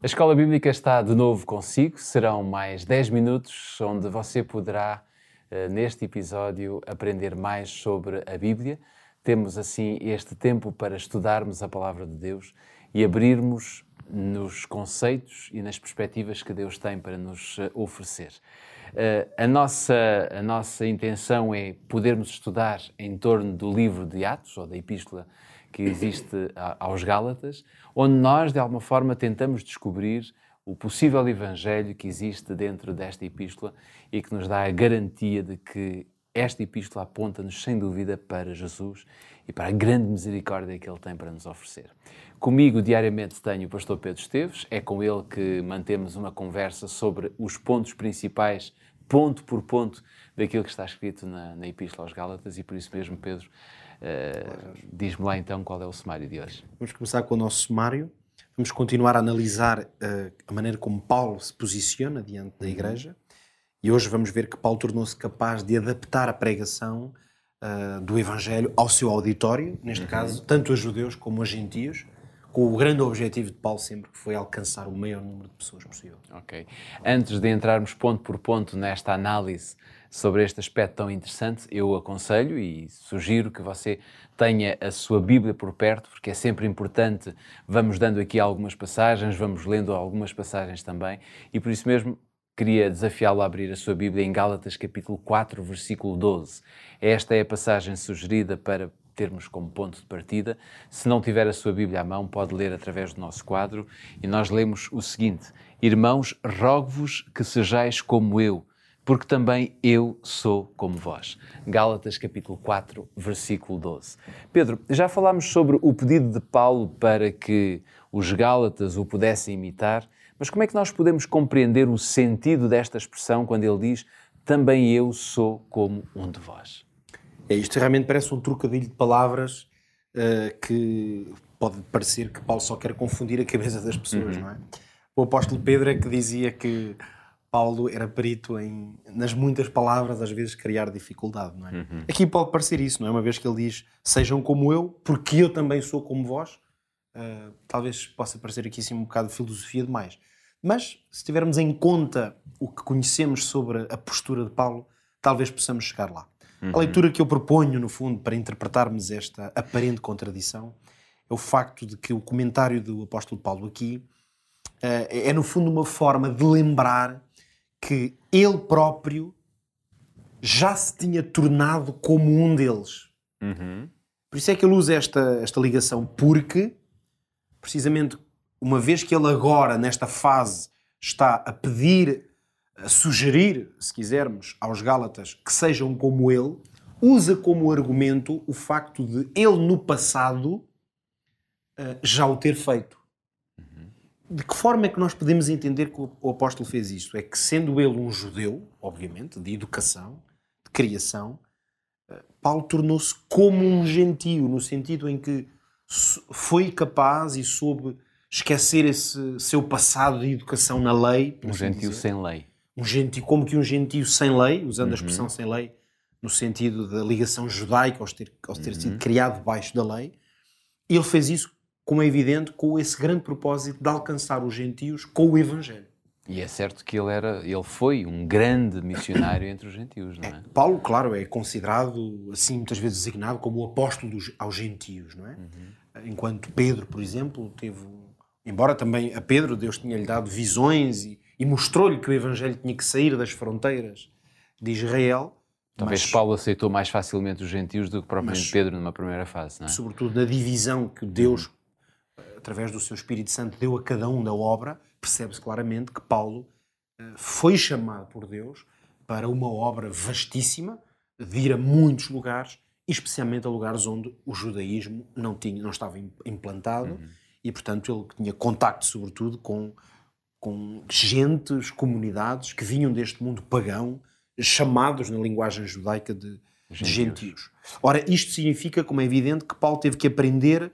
A Escola Bíblica está de novo consigo. Serão mais 10 minutos onde você poderá, neste episódio, aprender mais sobre a Bíblia. Temos, assim, este tempo para estudarmos a Palavra de Deus e abrirmos nos conceitos e nas perspectivas que Deus tem para nos oferecer. A nossa intenção é podermos estudar em torno do livro de Atos, ou da Epístola que existe aos Gálatas, onde nós, de alguma forma, tentamos descobrir o possível Evangelho que existe dentro desta Epístola e que nos dá a garantia de que esta Epístola aponta-nos, sem dúvida, para Jesus e para a grande misericórdia que Ele tem para nos oferecer. Comigo, diariamente, tenho o pastor Pedro Esteves. É com ele que mantemos uma conversa sobre os pontos principais, ponto por ponto, daquilo que está escrito na Epístola aos Gálatas, e por isso mesmo, Pedro, diz-me lá então qual é o sumário de hoje. Vamos começar com o nosso sumário. Vamos continuar a analisar a maneira como Paulo se posiciona diante da Igreja. E hoje vamos ver que Paulo tornou-se capaz de adaptar a pregação do Evangelho ao seu auditório, neste caso, tanto a judeus como a gentios, com o grande objetivo de Paulo sempre que foi alcançar o maior número de pessoas possível. Ok. Antes de entrarmos ponto por ponto nesta análise sobre este aspecto tão interessante, eu aconselho e sugiro que você tenha a sua Bíblia por perto, porque é sempre importante. Vamos dando aqui algumas passagens, vamos lendo algumas passagens também, e por isso mesmo queria desafiá-lo a abrir a sua Bíblia em Gálatas capítulo 4, versículo 12. Esta é a passagem sugerida para termos como ponto de partida. Se não tiver a sua Bíblia à mão, pode ler através do nosso quadro, e nós lemos o seguinte: Irmãos, rogo-vos que sejais como eu, porque também eu sou como vós. Gálatas capítulo 4, versículo 12. Pedro, já falámos sobre o pedido de Paulo para que os Gálatas o pudessem imitar, mas como é que nós podemos compreender o sentido desta expressão quando ele diz também eu sou como um de vós? Isto realmente parece um trocadilho de palavras que pode parecer que Paulo só quer confundir a cabeça das pessoas, não é? O apóstolo Pedro é que dizia que Paulo era perito nas muitas palavras, às vezes criar dificuldade, não é? Aqui pode parecer isso, não é? Uma vez que ele diz, sejam como eu, porque eu também sou como vós, talvez possa parecer aqui assim um bocado de filosofia demais. Mas, se tivermos em conta o que conhecemos sobre a postura de Paulo, talvez possamos chegar lá. A leitura que eu proponho, no fundo, para interpretarmos esta aparente contradição, é o facto de que o comentário do apóstolo Paulo aqui é, no fundo, uma forma de lembrar que ele próprio já se tinha tornado como um deles. Por isso é que ele usa esta ligação, porque, precisamente, uma vez que ele agora, nesta fase, está a pedir, a sugerir, se quisermos, aos Gálatas que sejam como ele, usa como argumento o facto de ele, no passado, já o ter feito. De que forma é que nós podemos entender que o apóstolo fez isto? É que, sendo ele um judeu, obviamente, de educação, de criação, Paulo tornou-se como um gentio, no sentido em que foi capaz e soube esquecer esse seu passado de educação na lei. Um gentio sem lei. Um gentio, como que um gentio sem lei, usando a expressão sem lei, no sentido da ligação judaica, aos ter sido criado debaixo da lei. Ele fez isso, como é evidente, com esse grande propósito de alcançar os gentios com o Evangelho. E é certo que ele foi um grande missionário entre os gentios, não é? Paulo, claro, é considerado, assim, muitas vezes designado como o apóstolo aos gentios, não é? Enquanto Pedro, por exemplo, embora também a Pedro Deus tinha-lhe dado visões e mostrou-lhe que o Evangelho tinha que sair das fronteiras de Israel. Talvez Paulo aceitou mais facilmente os gentios do que propriamente Pedro numa primeira fase, não é? Sobretudo na divisão que Deus, através do seu Espírito Santo, deu a cada um da obra, percebe-se claramente que Paulo foi chamado por Deus para uma obra vastíssima, de ir a muitos lugares, especialmente a lugares onde o judaísmo não estava implantado, e, portanto, ele tinha contacto, sobretudo, com gentes, comunidades que vinham deste mundo pagão, chamados na linguagem judaica de gentios. Ora, isto significa, como é evidente, que Paulo teve que aprender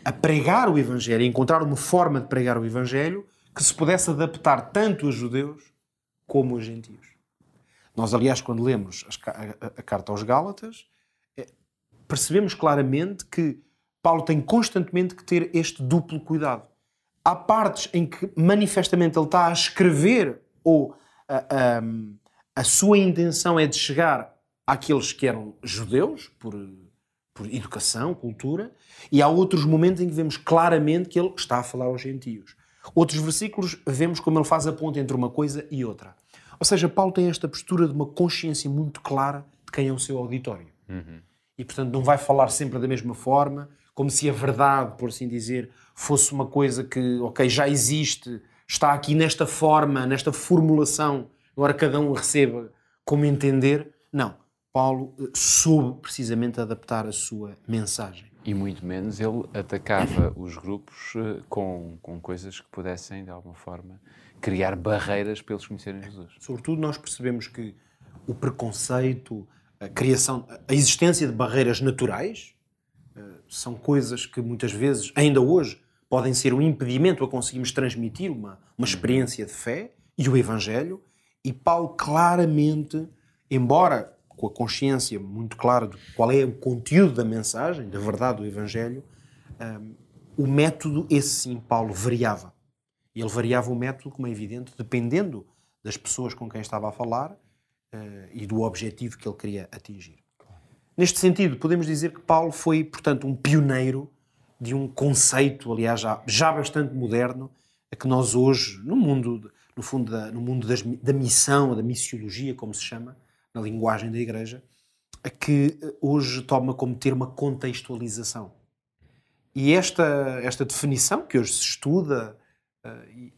a pregar o Evangelho, a encontrar uma forma de pregar o Evangelho que se pudesse adaptar tanto a judeus como a gentios. Nós, aliás, quando lemos a carta aos Gálatas, percebemos claramente que Paulo tem constantemente que ter este duplo cuidado. há partes em que manifestamente ele está a escrever ou a sua intenção é de chegar àqueles que eram judeus, por educação, cultura, e há outros momentos em que vemos claramente que ele está a falar aos gentios. Outros versículos vemos como ele faz a ponte entre uma coisa e outra. Ou seja, Paulo tem esta postura de uma consciência muito clara de quem é o seu auditório. E, portanto, não vai falar sempre da mesma forma, como se a verdade, por assim dizer, fosse uma coisa que, ok, já existe, está aqui nesta forma, nesta formulação, agora cada um receba como entender. Não. Paulo soube precisamente adaptar a sua mensagem. E muito menos ele atacava os grupos com coisas que pudessem, de alguma forma, criar barreiras para eles conhecerem Jesus. Sobretudo nós percebemos que o preconceito, a criação, a existência de barreiras naturais são coisas que muitas vezes, ainda hoje, podem ser um impedimento a conseguirmos transmitir uma experiência de fé e o Evangelho. E Paulo claramente, embora com a consciência muito clara de qual é o conteúdo da mensagem, da verdade do Evangelho, o método, esse sim, Paulo variava. E ele variava o método, como é evidente, dependendo das pessoas com quem estava a falar e do objetivo que ele queria atingir. Neste sentido, podemos dizer que Paulo foi, portanto, um pioneiro de um conceito, aliás, já bastante moderno, a que nós hoje, no mundo da missão, da missiologia, como se chama, na linguagem da Igreja, a que hoje toma como termo a contextualização. E esta definição, que hoje se estuda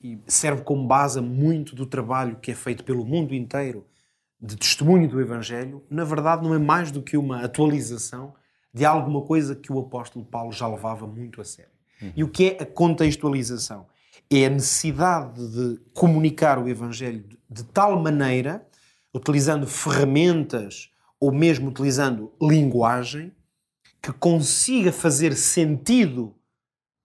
e serve como base a muito do trabalho que é feito pelo mundo inteiro de testemunho do Evangelho, na verdade não é mais do que uma atualização de alguma coisa que o apóstolo Paulo já levava muito a sério. E o que é a contextualização? É a necessidade de comunicar o Evangelho de tal maneira, utilizando ferramentas ou mesmo utilizando linguagem, que consiga fazer sentido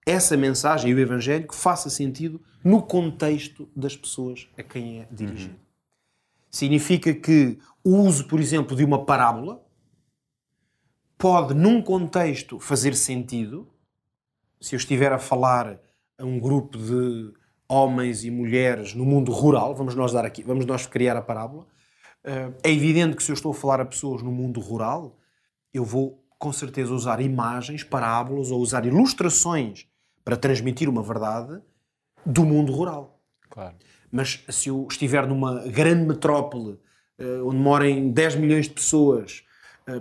essa mensagem e o Evangelho, que faça sentido no contexto das pessoas a quem é dirigido. Significa que o uso, por exemplo, de uma parábola pode, num contexto, fazer sentido. Se eu estiver a falar a um grupo de homens e mulheres no mundo rural, vamos nós criar a parábola, é evidente que se eu estou a falar a pessoas no mundo rural, eu vou com certeza usar imagens, parábolas ou usar ilustrações para transmitir uma verdade do mundo rural. Claro. Mas se eu estiver numa grande metrópole onde morem 10 milhões de pessoas,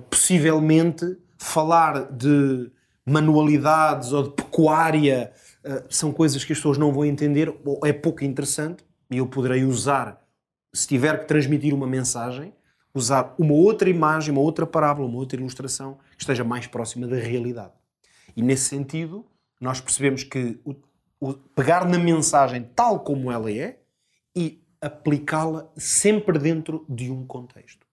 possivelmente falar de manualidades ou de pecuária são coisas que as pessoas não vão entender ou é pouco interessante, e eu poderei usar, se tiver que transmitir uma mensagem, usar uma outra imagem, uma outra parábola, uma outra ilustração que esteja mais próxima da realidade. E nesse sentido, nós percebemos que pegar na mensagem tal como ela é e aplicá-la sempre dentro de um contexto.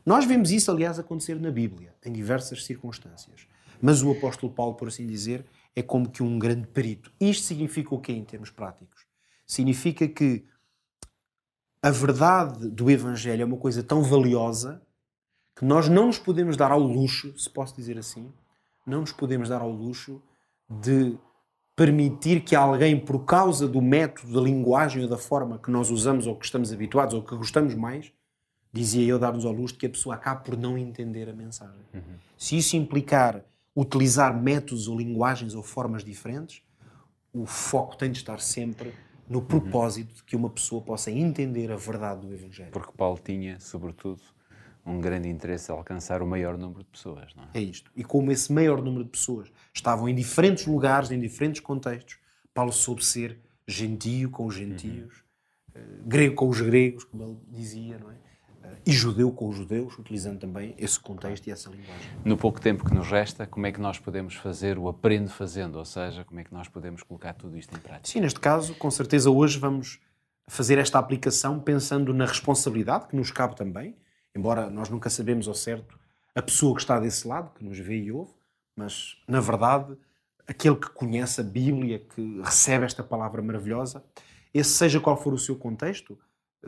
Nós vemos isso, aliás, acontecer na Bíblia, em diversas circunstâncias. Mas o apóstolo Paulo, por assim dizer, é como que um grande perito. Isto significa o quê em termos práticos? Significa que a verdade do Evangelho é uma coisa tão valiosa que nós não nos podemos dar ao luxo, se posso dizer assim, não nos podemos dar ao luxo de permitir que alguém, por causa do método, da linguagem ou da forma que nós usamos ou que estamos habituados ou que gostamos mais, dizia eu, dar-nos ao luxo de que a pessoa acabe por não entender a mensagem. Se isso implicar utilizar métodos ou linguagens ou formas diferentes, o foco tem de estar sempre no propósito de que uma pessoa possa entender a verdade do Evangelho. Porque Paulo tinha, sobretudo, um grande interesse em alcançar o maior número de pessoas, não é? É isto. E como esse maior número de pessoas estavam em diferentes lugares, em diferentes contextos, Paulo soube ser gentio com os gentios, grego com os gregos, como ele dizia, não é? E judeu com os judeus, utilizando também esse contexto e essa linguagem. No pouco tempo que nos resta, como é que nós podemos fazer o aprendo fazendo? Ou seja, como é que nós podemos colocar tudo isto em prática? Sim, neste caso, com certeza hoje vamos fazer esta aplicação pensando na responsabilidade que nos cabe também, embora nós nunca sabemos ao certo a pessoa que está desse lado, que nos vê e ouve, mas, na verdade, aquele que conhece a Bíblia, que recebe esta palavra maravilhosa, esse seja qual for o seu contexto,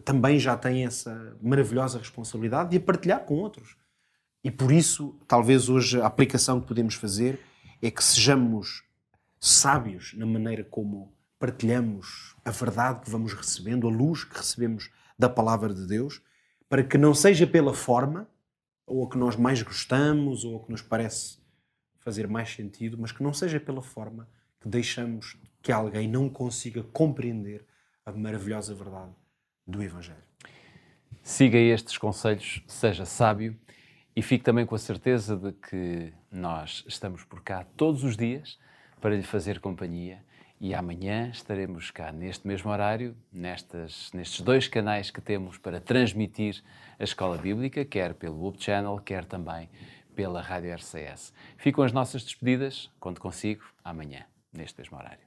também já tem essa maravilhosa responsabilidade de a partilhar com outros. E por isso, talvez hoje a aplicação que podemos fazer é que sejamos sábios na maneira como partilhamos a verdade que vamos recebendo, a luz que recebemos da palavra de Deus, para que não seja pela forma, ou a que nós mais gostamos, ou a que nos parece fazer mais sentido, mas que não seja pela forma que deixamos que alguém não consiga compreender a maravilhosa verdade do Evangelho. Siga estes conselhos, seja sábio e fique também com a certeza de que nós estamos por cá todos os dias para lhe fazer companhia e amanhã estaremos cá neste mesmo horário, nestes 2 canais que temos para transmitir a Escola Bíblica, quer pelo Up Channel, quer também pela Rádio RCS. Ficam as nossas despedidas, conto consigo, amanhã, neste mesmo horário.